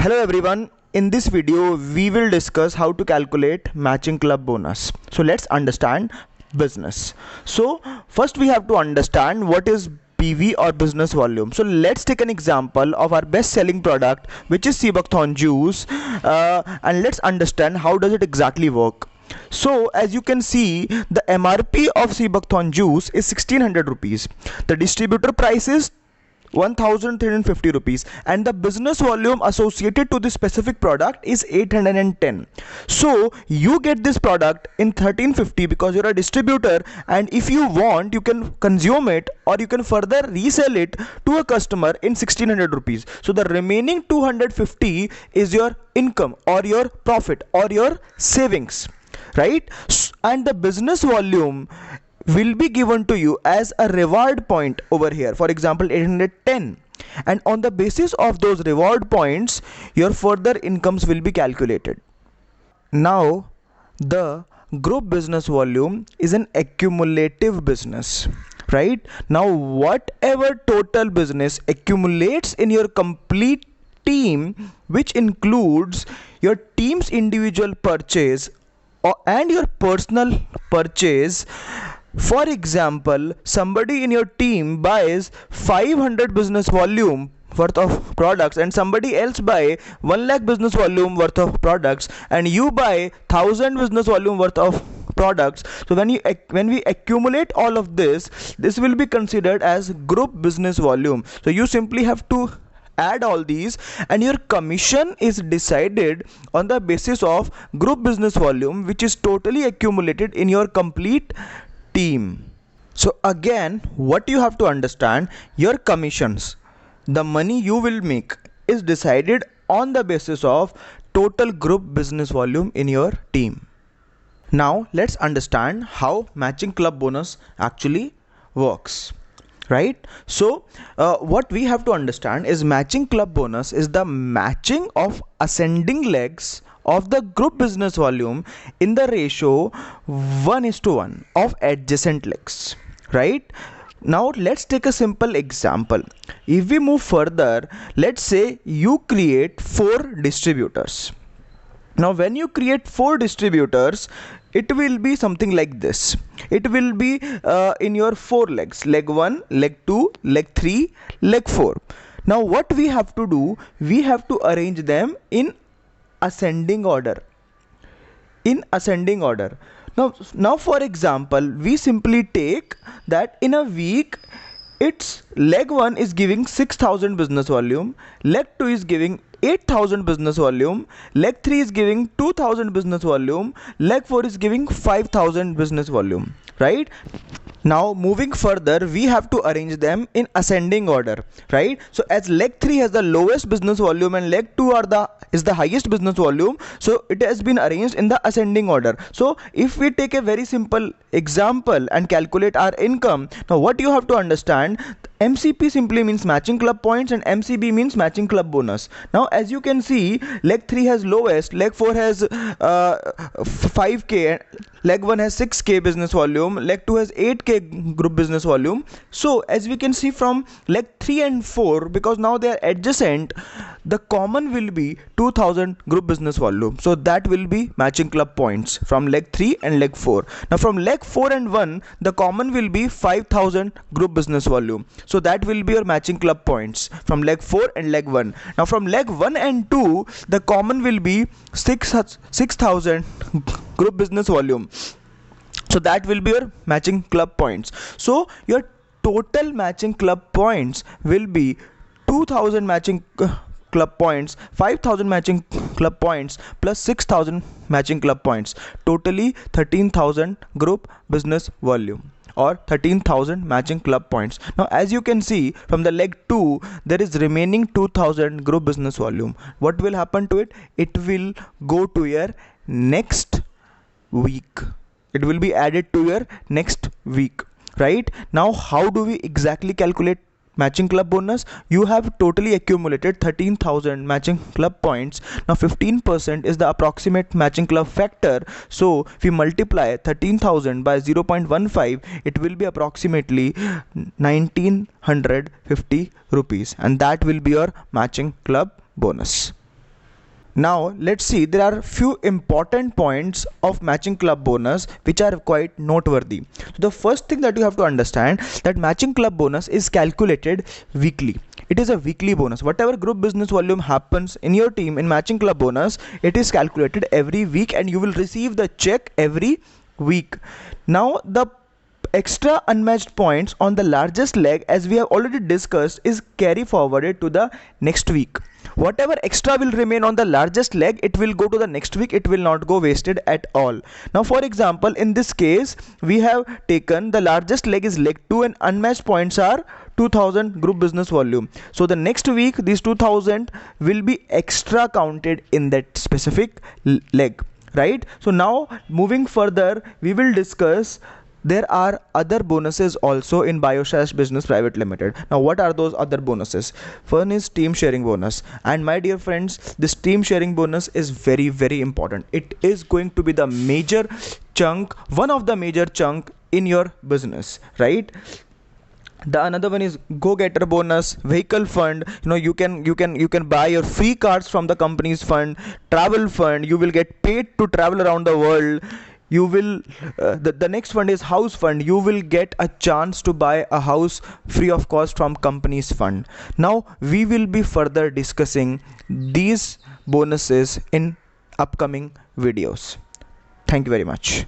Hello everyone, in this video we will discuss how to calculate matching club bonus. So let's understand business. So first we have to understand what is BV or business volume. So let's take an example of our best selling product, which is sea buckthorn juice, and let's understand how does it exactly work. So as you can see, the MRP of sea buckthorn juice is 1600 rupees. The distributor price is 1350 rupees, and the business volume associated to this specific product is 810. So you get this product in 1350 because you're a distributor, and if you want you can consume it or you can further resell it to a customer in 1600 rupees. So the remaining 250 is your income or your profit or your savings, right? And the business volume will be given to you as a reward point over here, for example 810, and on the basis of those reward points your further incomes will be calculated. Now the group business volume is an accumulative business, right? Now whatever total business accumulates in your complete team, which includes your team's individual purchase and your personal purchase. For example, somebody in your team buys 500 business volume worth of products and somebody else buy 1 lakh business volume worth of products, and you buy 1000 business volume worth of products. So when we accumulate all of this will be considered as group business volume. So you simply have to add all these, and your commission is decided on the basis of group business volume, which is totally accumulated in your complete team. So again, what you have to understand, your commissions, the money you will make, is decided on the basis of total group business volume in your team. Now let's understand how matching club bonus actually works, right? So what we have to understand is matching club bonus is the matching of ascending legs of the group business volume in the ratio 1:1 of adjacent legs, right? Now let's take a simple example. If we move further, let's say you create 4 distributors. Now when you create 4 distributors, it will be something like this. It will be in your 4 legs: leg 1, leg 2, leg 3, leg 4. Now what we have to do, we have to arrange them in ascending order. Now for example, we simply take that in a week, its leg 1 is giving 6000 business volume, leg 2 is giving 8000 business volume, leg 3 is giving 2000 business volume, leg 4 is giving 5000 business volume, right? Now moving further, we have to arrange them in ascending order, right? So as leg 3 has the lowest business volume and leg 2 is the highest business volume, so it has been arranged in the ascending order. So if we take a very simple example and calculate our income, now what you have to understand, MCP simply means matching club points and MCB means matching club bonus. Now as you can see, leg 3 has lowest, leg 4 has 5k, leg 1 has 6k business volume, leg 2 has 8k group business volume. So as we can see from leg 3 and 4, because now they are adjacent, the common will be 2000 group business volume. So that will be matching club points from leg 3 and leg 4. Now from leg 4 and 1, the common will be 5000 group business volume. So that will be your matching club points from leg 4 and leg 1. Now from leg 1 and 2, the common will be 6000 group business volume. So that will be your matching club points. So your total matching club points will be 2000 matching club points, 5000 matching club points plus 6000 matching club points, totally 13000 group business volume or 13000 matching club points. Now as you can see from the leg 2, there is remaining 2000 group business volume. What will happen to it? It will go to your next week. It will be added to your next week, right? Now how do we exactly calculate matching club bonus? You have totally accumulated 13,000 matching club points. Now 15% is the approximate matching club factor. So if we multiply 13,000 by 0.15, it will be approximately 1950 rupees, and that will be your matching club bonus. Now let's see, there are few important points of matching club bonus which are quite noteworthy. So the first thing that you have to understand, that matching club bonus is calculated weekly. It is a weekly bonus. Whatever group business volume happens in your team in matching club bonus, it is calculated every week and you will receive the check every week. Now the extra unmatched points on the largest leg, as we have already discussed, is carry forwarded to the next week. Whatever extra will remain on the largest leg, it will go to the next week, it will not go wasted at all. Now for example, in this case we have taken the largest leg is leg 2 and unmatched points are 2000 group business volume. So the next week these 2000 will be extra counted in that specific leg, right? So now moving further, we will discuss there are other bonuses also in Biosash Business Private Limited. Now what are those other bonuses? One is team sharing bonus, and my dear friends, this team sharing bonus is very important. It is going to be the major chunk, one of the major chunk in your business, right? The another one is go getter bonus, vehicle fund. You can buy your free cars from the company's fund, travel fund, you will get paid to travel around the world. You will the next fund is house fund. You will get a chance to buy a house free of cost from company's fund. Now we will be further discussing these bonuses in upcoming videos. Thank you very much.